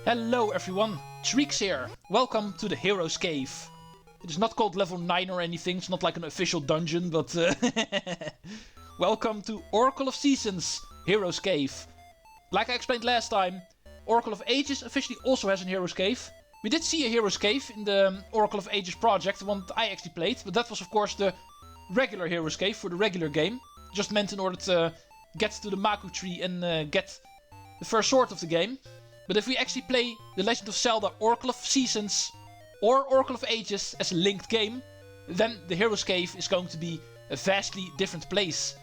Hello everyone, Treecks here. Welcome to the Hero's Cave. It is not called level 9 or anything, it's not like an official dungeon, but welcome to Oracle of Seasons, Hero's Cave. Like I explained last time, Oracle of Ages officially also has a Hero's Cave. We did see a Hero's Cave in the Oracle of Ages project, the one that I actually played, but that was of course the regular Hero's Cave for the regular game. Just meant in order to get to the Maku tree and get the first sword of the game. But if we actually play The Legend of Zelda Oracle of Seasons or Oracle of Ages as a linked game, then the Hero's Cave is going to be a vastly different place.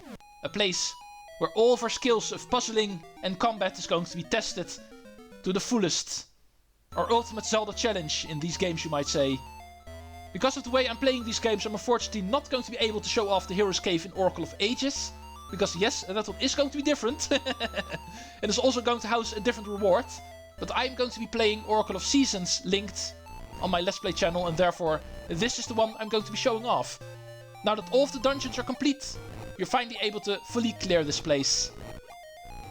A place where all of our skills of puzzling and combat is going to be tested to the fullest. Our ultimate Zelda challenge in these games, you might say. Because of the way I'm playing these games, I'm unfortunately not going to be able to show off the Hero's Cave in Oracle of Ages. Because yes, that one is going to be different. And it's also going to house a different reward. But I'm going to be playing Oracle of Seasons linked on my Let's Play channel, and therefore this is the one I'm going to be showing off. Now that all of the dungeons are complete, you're finally able to fully clear this place.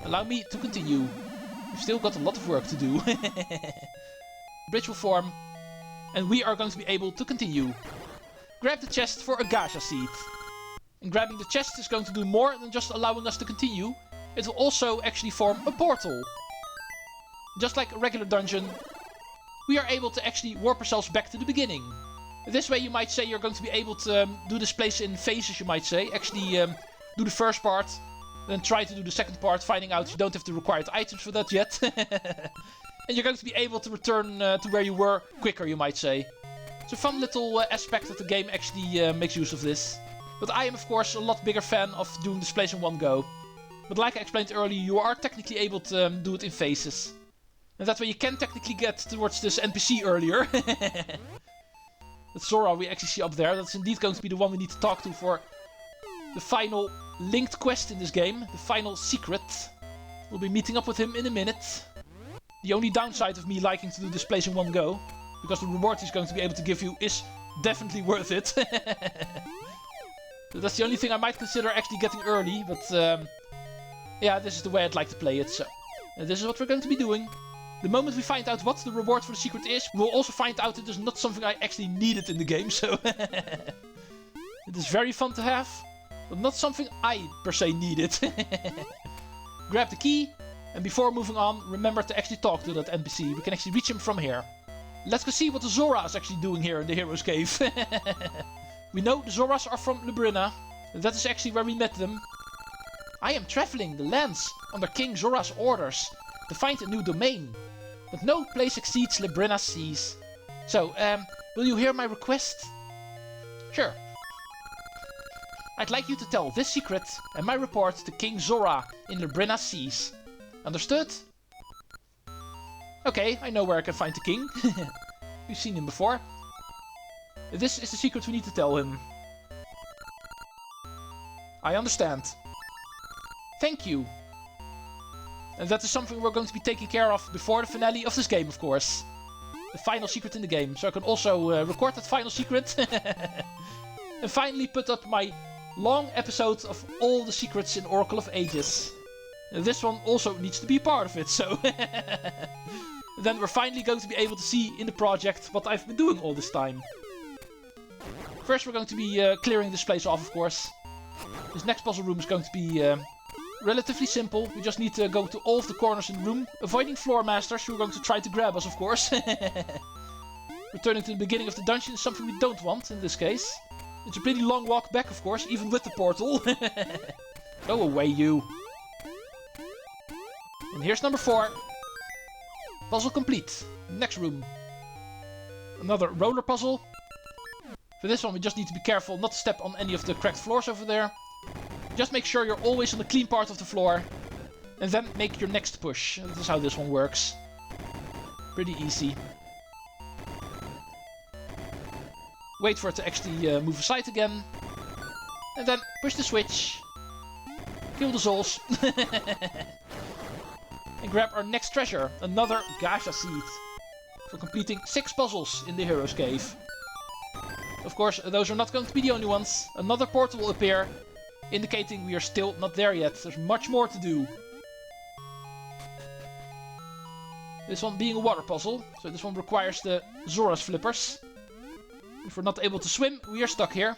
Allow me to continue. We've still got a lot of work to do. Bridge will form, and we are going to be able to continue. Grab the chest for a Gacha seed. And grabbing the chest is going to do more than just allowing us to continue. It will also actually form a portal. Just like a regular dungeon, we are able to actually warp ourselves back to the beginning. This way you might say you're going to be able to do this place in phases, you might say. Actually do the first part, then try to do the second part, finding out you don't have the required items for that yet. And you're going to be able to return to where you were quicker, you might say. It's a fun little aspect that the game actually makes use of this. But I am of course a lot bigger fan of doing this place in one go. But like I explained earlier, you are technically able to do it in phases. And that way you can technically get towards this NPC earlier. That Zora we actually see up there. That's indeed going to be the one we need to talk to for the final linked quest in this game. The final secret. We'll be meeting up with him in a minute. The only downside of me liking to do this place in one go, because the reward he's going to be able to give you is definitely worth it. So that's the only thing I might consider actually getting early. But yeah, this is the way I'd like to play it. So this is what we're going to be doing. The moment we find out what the reward for the secret is, we'll also find out it is not something I actually needed in the game, so it is very fun to have, but not something I per se needed. Grab the key, and before moving on, remember to actually talk to that NPC. We can actually reach him from here. Let's go see what the Zora is actually doing here in the Hero's Cave. We know the Zoras are from Labrina. That is actually where we met them. I am traveling the lands under King Zora's orders to find a new domain. But no place exceeds Labrina's seas. So, will you hear my request? Sure. I'd like you to tell this secret and my report to King Zora in Labrina's seas. Understood? Okay, I know where I can find the king. We've seen him before. This is the secret we need to tell him. I understand. Thank you. And that is something we're going to be taking care of before the finale of this game, of course. The final secret in the game. So I can also record that final secret. And finally put up my long episode of all the secrets in Oracle of Ages. And this one also needs to be a part of it, so... Then we're finally going to be able to see in the project what I've been doing all this time. First we're going to be clearing this place off, of course. This next puzzle room is going to be... relatively simple. We just need to go to all of the corners in the room, avoiding floor masters who are going to try to grab us, of course. Returning to the beginning of the dungeon is something we don't want in this case. It's a pretty long walk back, of course, even with the portal. Go away, you. And here's number 4. Puzzle complete. Next room. Another roller puzzle. For this one we just need to be careful not to step on any of the cracked floors over there. Just make sure you're always on the clean part of the floor. And then make your next push. That is how this one works. Pretty easy. Wait for it to actually move aside again. And then push the switch. Kill the souls. And grab our next treasure. Another Gacha seed. For completing 6 puzzles in the Hero's Cave. Of course, those are not going to be the only ones. Another portal will appear, indicating we are still not there yet. There's much more to do. This one being a water puzzle, so this one requires the Zora's flippers. If we're not able to swim, we are stuck here.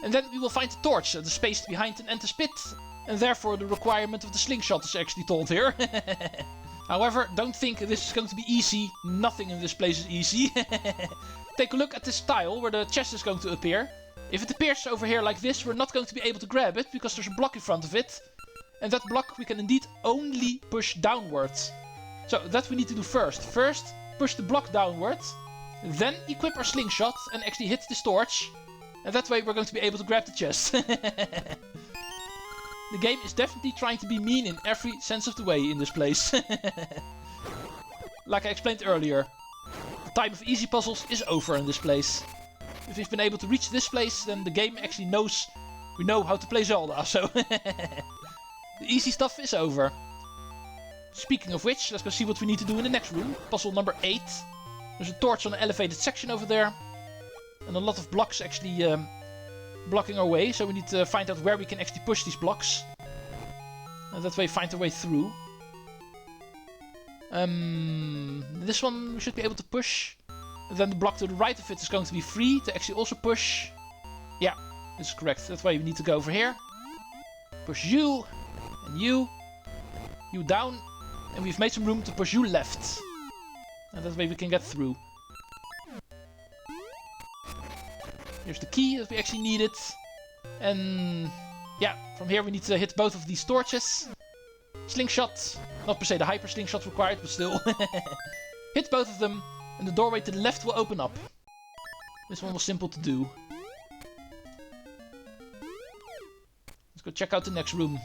And then we will find the torch, the space behind an Ender's pit, and therefore the requirement of the slingshot is actually told here. However, don't think this is going to be easy. Nothing in this place is easy. Take a look at this tile where the chest is going to appear. If it appears over here like this, we're not going to be able to grab it because there's a block in front of it. And that block we can indeed only push downwards. So that we need to do first. First, push the block downwards. Then equip our slingshot and actually hit this torch. And that way we're going to be able to grab the chest. The game is definitely trying to be mean in every sense of the way in this place. Like I explained earlier, the time of easy puzzles is over in this place. If we've been able to reach this place, then the game actually knows we know how to play Zelda, so the easy stuff is over. Speaking of which, let's go see what we need to do in the next room. Puzzle number 8. There's a torch on an elevated section over there. And a lot of blocks actually blocking our way, so we need to find out where we can actually push these blocks. And that way find our way through. This one we should be able to push. And then the block to the right of it is going to be free to actually also push. Yeah, this is correct. That's why we need to go over here. Push you, and you down. And we've made some room to push you left. And that way we can get through. Here's the key that we actually needed. And yeah, from here we need to hit both of these torches. Slingshot. Not per se the hyper slingshot required, but still. Hit both of them. And the doorway to the left will open up. This one was simple to do. Let's go check out the next room.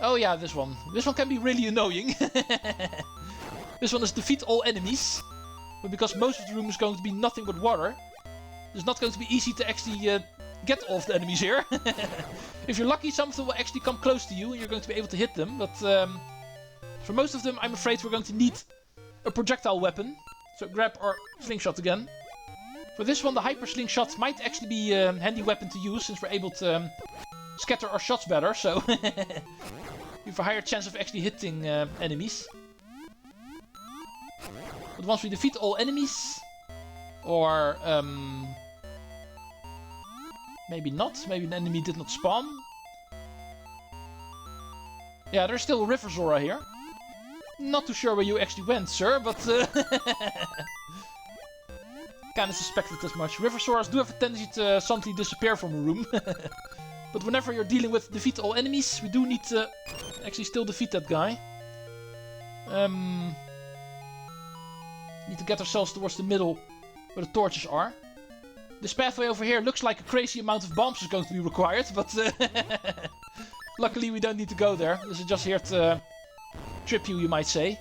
Oh yeah, this one. This one can be really annoying. This one is defeat all enemies. But because most of the room is going to be nothing but water, it's not going to be easy to actually get all of the enemies here. If you're lucky, some of them will actually come close to you and you're going to be able to hit them. But for most of them, I'm afraid we're going to need a projectile weapon. So grab our slingshot again. For this one, the hyper slingshot might actually be a handy weapon to use, since we're able to scatter our shots better. So we have a higher chance of actually hitting enemies. But once we defeat all enemies, or maybe not, maybe an enemy did not spawn. Yeah, there's still a River Zora here. Not too sure where you actually went, sir, but kinda suspected as much. River Zoras do have a tendency to suddenly disappear from a room. But whenever you're dealing with defeat all enemies, we do need to actually still defeat that guy. Need to get ourselves towards the middle where the torches are. This pathway over here looks like a crazy amount of bombs is going to be required, but luckily we don't need to go there. This is just here to trip you might say.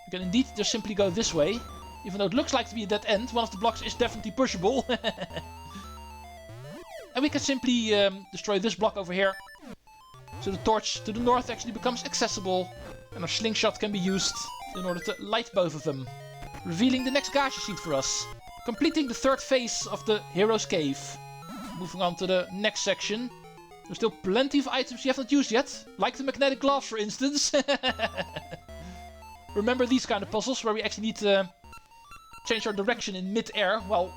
You can indeed just simply go this way. Even though it looks like to be a dead end, one of the blocks is definitely pushable. And we can simply destroy this block over here. So the torch to the north actually becomes accessible. And our slingshot can be used in order to light both of them. Revealing the next gauge sheet for us. Completing the third phase of the Hero's Cave. Moving on to the next section. There's still plenty of items you have not used yet. Like the magnetic gloves, for instance. Remember these kind of puzzles where we actually need to change our direction in mid-air while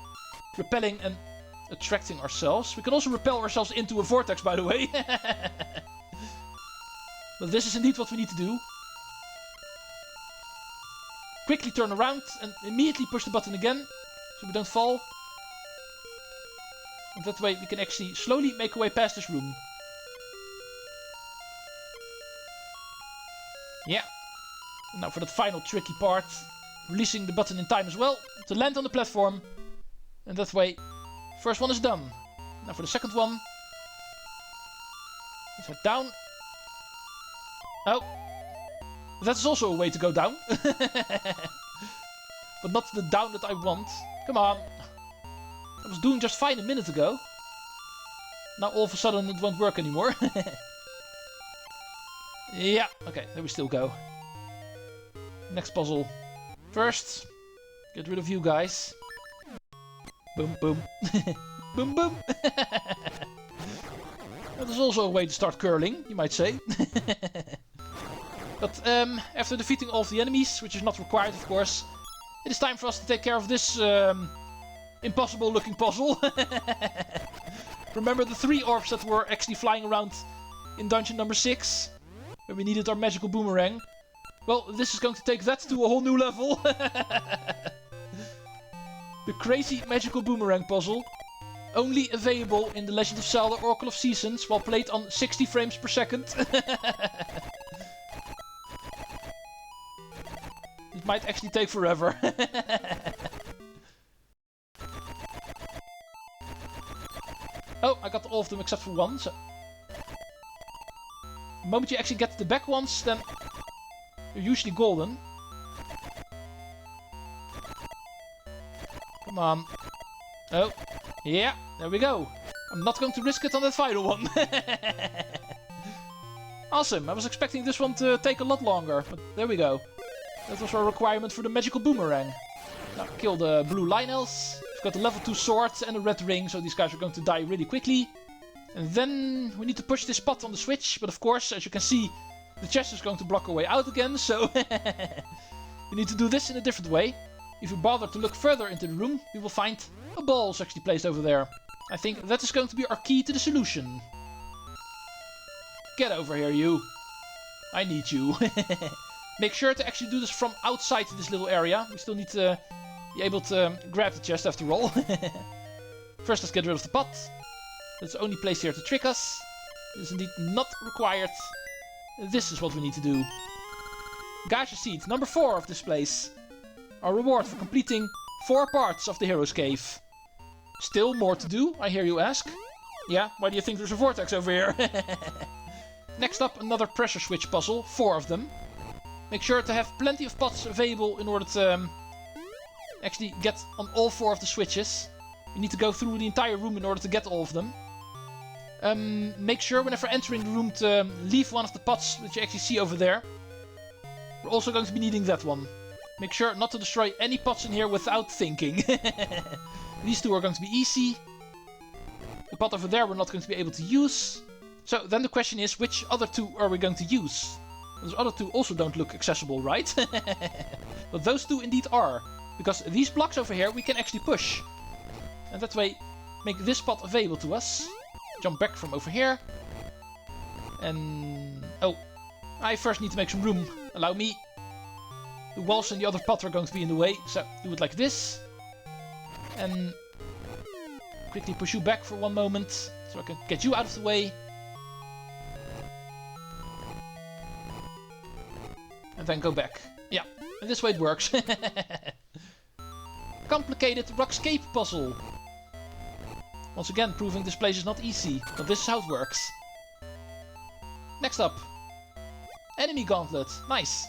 repelling and attracting ourselves. We can also repel ourselves into a vortex, by the way. But this is indeed what we need to do. Quickly turn around and immediately push the button again, so we don't fall. And that way we can actually slowly make our way past this room. Yeah. And now for the final tricky part. Releasing the button in time as well, to land on the platform. And that way, first one is done. Now for the second one. Let's head down. Oh. That's also a way to go down. But not the down that I want. Come on. I was doing just fine a minute ago. Now all of a sudden it won't work anymore. Yeah, okay, there we still go. Next puzzle. First, get rid of you guys. Boom, boom. Boom, boom. That is also a way to start curling, you might say. But after defeating all of the enemies, which is not required of course, it is time for us to take care of this impossible looking puzzle. Remember the 3 orbs that were actually flying around in dungeon number 6? Where we needed our magical boomerang? Well, this is going to take that to a whole new level. The crazy magical boomerang puzzle. Only available in The Legend of Zelda Oracle of Seasons while played on 60 frames per second. It might actually take forever. Oh, I got all of them except for one. So the moment you actually get the back ones, then they're usually golden. Come on. Oh, yeah, there we go. I'm not going to risk it on that final one. Awesome, I was expecting this one to take a lot longer, but there we go. That was our requirement for the magical boomerang. Now, kill the blue Lionels. We've got the level 2 sword and a red ring, so these guys are going to die really quickly. And then we need to push this spot on the switch, but of course, as you can see, the chest is going to block our way out again, so we need to do this in a different way. If we bother to look further into the room, we will find a ball actually placed over there. I think that is going to be our key to the solution. Get over here, you. I need you. Make sure to actually do this from outside this little area. We still need to be able to grab the chest after all. First, let's get rid of the pot. That's only placed here to trick us. It is indeed not required. This is what we need to do. Gacha seed, number 4 of this place. Our reward for completing 4 parts of the Hero's Cave. Still more to do, I hear you ask. Yeah, why do you think there's a vortex over here? Next up, another pressure switch puzzle, 4 of them. Make sure to have plenty of pots available in order to actually get on all 4 of the switches. You need to go through the entire room in order to get all of them. Make sure whenever entering the room to leave one of the pots that you actually see over there. We're also going to be needing that one. Make sure not to destroy any pots in here without thinking. These 2 are going to be easy. The pot over there we're not going to be able to use. So then the question is, which other 2 are we going to use? Those other 2 also don't look accessible, right? But those 2 indeed are. Because these blocks over here we can actually push. And that way make this pot available to us. Jump back from over here. And... oh, I first need to make some room. Allow me. The walls and the other pot are going to be in the way, so do it like this. And quickly push you back for one moment, so I can get you out of the way. And then go back. Yeah, and this way it works. Complicated Rockscape puzzle. Once again, proving this place is not easy, but this is how it works. Next up. Enemy Gauntlet. Nice.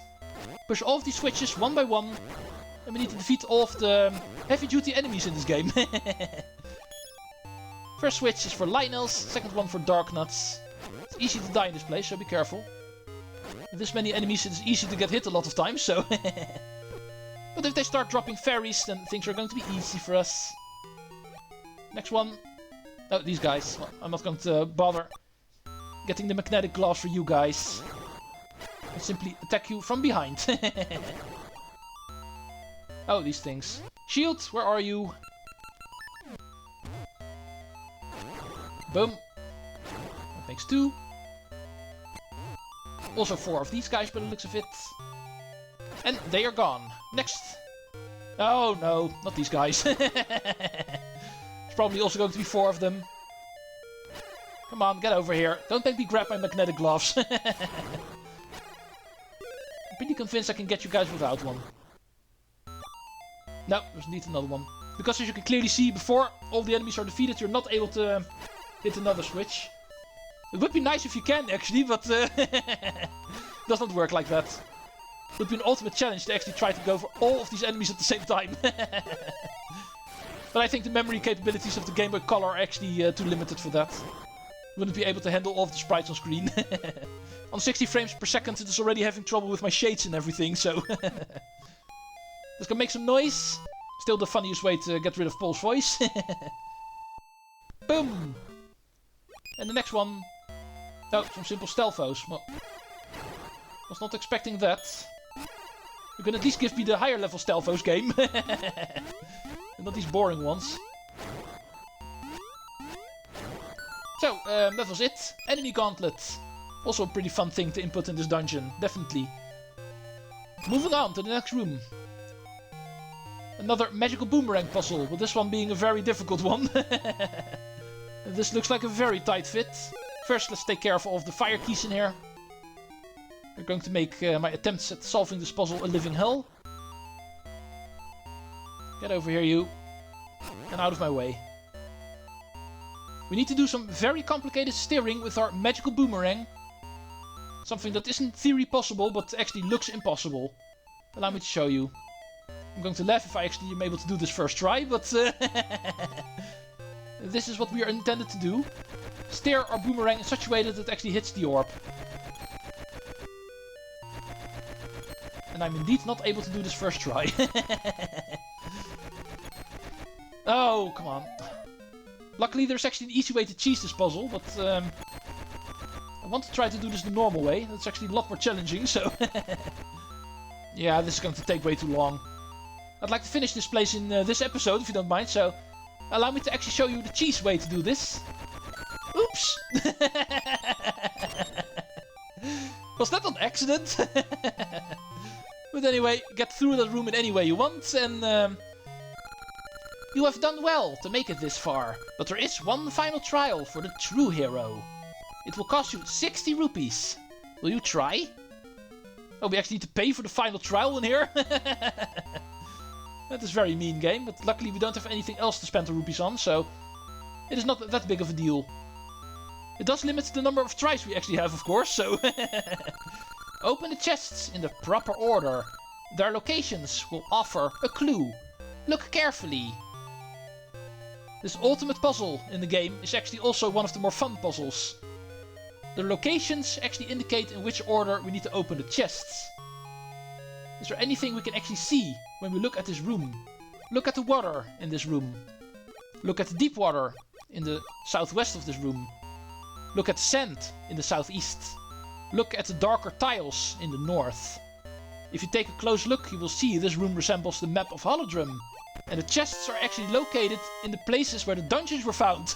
Push all of these switches one by one. And we need to defeat all of the heavy-duty enemies in this game. First switch is for Lionels, second one for Dark Nuts. It's easy to die in this place, so be careful. With this many enemies, it is easy to get hit a lot of times, so... But if they start dropping fairies, then things are going to be easy for us. Next one. Oh, these guys. Well, I'm not going to bother getting the magnetic gloves for you guys. I'll simply attack you from behind. Oh, these things. Shield, where are you? Boom. That makes 2. Also 4 of these guys by the looks of it. And they are gone. Next. Oh no, not these guys. There's probably also going to be 4 of them. Come on, get over here. Don't make me grab my magnetic gloves. I'm pretty convinced I can get you guys without one. No, there's indeed another one. Because as you can clearly see, before all the enemies are defeated, you're not able to hit another switch. It would be nice if you can, actually, but does not work like that. It would be an ultimate challenge to actually try to go for all of these enemies at the same time. But I think the memory capabilities of the Game Boy Color are actually too limited for that. Wouldn't be able to handle all of the sprites on screen. On 60 frames per second, it is already having trouble with my shades and everything, so... Let's go make some noise. Still the funniest way to get rid of Paul's voice. Boom! And the next one Oh, some simple stealthos. Well, was not expecting that. You can at least give me the higher level stealthos game. And not these boring ones. So, that was it. Enemy Gauntlet. Also a pretty fun thing to input in this dungeon. Definitely. Moving on to the next room. Another magical boomerang puzzle, with this one being a very difficult one. This looks like a very tight fit. First, let's take care of all of the fire keys in here. I'm going to make my attempts at solving this puzzle a living hell. Get over here, you. And out of my way. We need to do some very complicated steering with our magical boomerang. Something that isn't in theory possible, but actually looks impossible. Allow me to show you. I'm going to laugh if I actually am able to do this first try, but this is what we are intended to do. Steer our boomerang in such a way that it actually hits the orb. And I'm indeed not able to do this first try. Oh, come on. Luckily there's actually an easy way to cheese this puzzle, but I want to try to do this the normal way. That's actually a lot more challenging, so... Yeah, this is going to take way too long. I'd like to finish this place in this episode, if you don't mind, so... Allow me to actually show you the cheese way to do this. Oops! Was that an accident? But anyway, get through that room in any way you want, and... You have done well to make it this far, but there is one final trial for the true hero. It will cost you 60 rupees. Will you try? Oh, we actually need to pay for the final trial in here? That is very mean game, but luckily we don't have anything else to spend the rupees on, so... It is not that big of a deal. It does limit the number of tries we actually have, of course, so... Open the chests in the proper order. Their locations will offer a clue. Look carefully. This ultimate puzzle in the game is actually also one of the more fun puzzles. The locations actually indicate in which order we need to open the chests. Is there anything we can actually see when we look at this room? Look at the water in this room. Look at the deep water in the southwest of this room. Look at sand in the southeast. Look at the darker tiles in the north. If you take a close look, you will see this room resembles the map of Holodrum. And the chests are actually located in the places where the dungeons were found.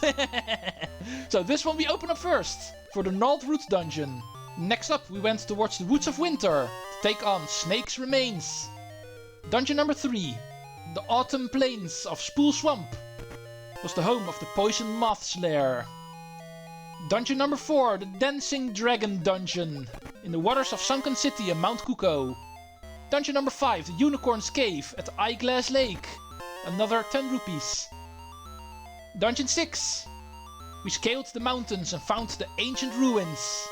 So this one we open up first, for the Gnarled Root dungeon. Next up we went towards the Woods of Winter, to take on Snake's Remains. Dungeon number 3, the Autumn Plains of Spool Swamp, was the home of the Poison Moth's lair. Dungeon number 4, the Dancing Dragon dungeon, in the waters of Sunken City and Mount Kuko. Dungeon number 5, the Unicorn's Cave at Eyeglass Lake. Another 10 rupees. Dungeon 6. We scaled the mountains and found the ancient ruins.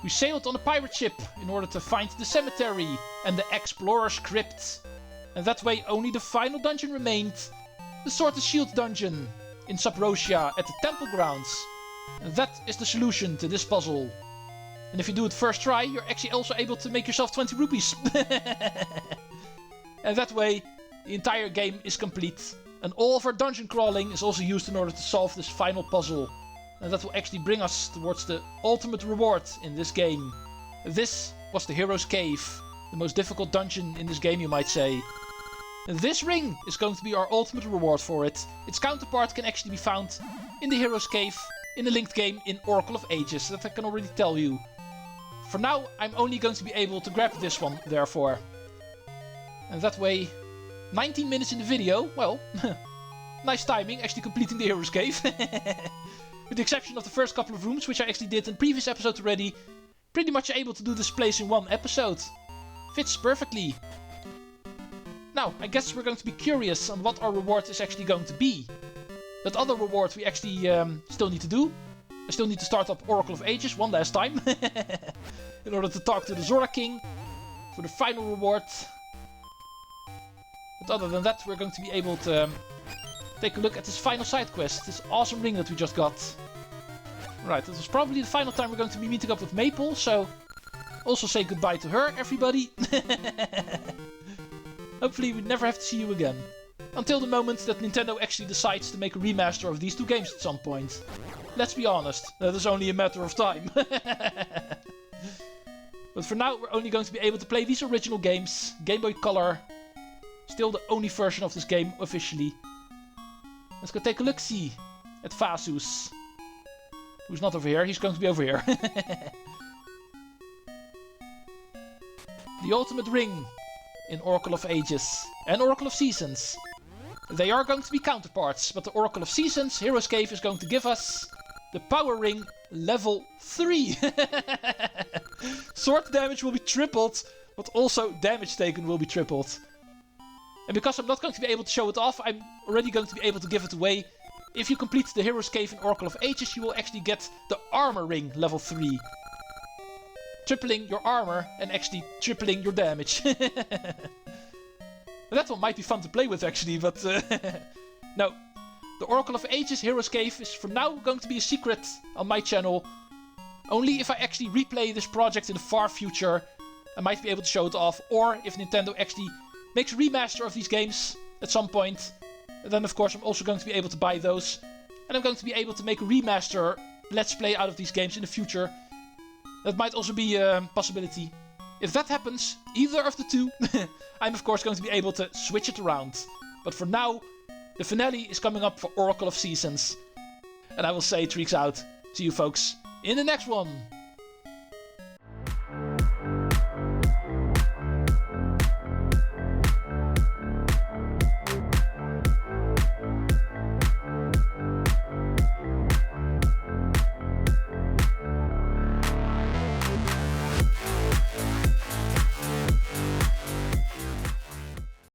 We sailed on a pirate ship in order to find the cemetery and the Explorer's Crypt. And that way only the final dungeon remained. The Sword and Shield dungeon in Subrosia at the temple grounds. And that is the solution to this puzzle. And if you do it first try, you're actually also able to make yourself 20 rupees. And that way, the entire game is complete. And all of our dungeon crawling is also used in order to solve this final puzzle. And that will actually bring us towards the ultimate reward in this game. This was the Hero's Cave. The most difficult dungeon in this game, you might say. And this ring is going to be our ultimate reward for it. Its counterpart can actually be found in the Hero's Cave, in the linked game in Oracle of Ages. That I can already tell you. For now, I'm only going to be able to grab this one, therefore. And that way, 19 minutes in the video, well, nice timing, actually completing the Hero's Cave. With the exception of the first couple of rooms, which I actually did in the previous episode already. Pretty much able to do this place in one episode. Fits perfectly. Now, I guess we're going to be curious on what our reward is actually going to be. That other reward we actually still need to do. I still need to start up Oracle of Ages one last time. In order to talk to the Zora King. For the final reward. But other than that, we're going to be able to take a look at this final side quest. This awesome ring that we just got. Right, this was probably the final time we're going to be meeting up with Maple. So, also say goodbye to her, everybody. Hopefully we never have to see you again. Until the moment that Nintendo actually decides to make a remaster of these two games at some point. Let's be honest, that is only a matter of time. But for now, we're only going to be able to play these original games. Game Boy Color. Still the only version of this game, officially. Let's go take a look-see at Vasus. Who's not over here, he's going to be over here. The Ultimate Ring in Oracle of Ages and Oracle of Seasons. They are going to be counterparts, but the Oracle of Seasons, Hero's Cave, is going to give us the Power Ring level 3. Sword damage will be tripled, but also damage taken will be tripled. And because I'm not going to be able to show it off, I'm already going to be able to give it away. If you complete the Hero's Cave in Oracle of Ages, you will actually get the Armor Ring level 3. Tripling your armor and actually tripling your damage. That one might be fun to play with actually, but no. The Oracle of Ages Hero's Cave is for now going to be a secret on my channel. Only if I actually replay this project in the far future, I might be able to show it off. Or if Nintendo actually makes a remaster of these games at some point. And then of course I'm also going to be able to buy those. And I'm going to be able to make a remaster Let's Play out of these games in the future. That might also be a possibility. If that happens, either of the two, I'm of course going to be able to switch it around. But for now, the finale is coming up for Oracle of Seasons. And I will say Treecks out. See you folks in the next one.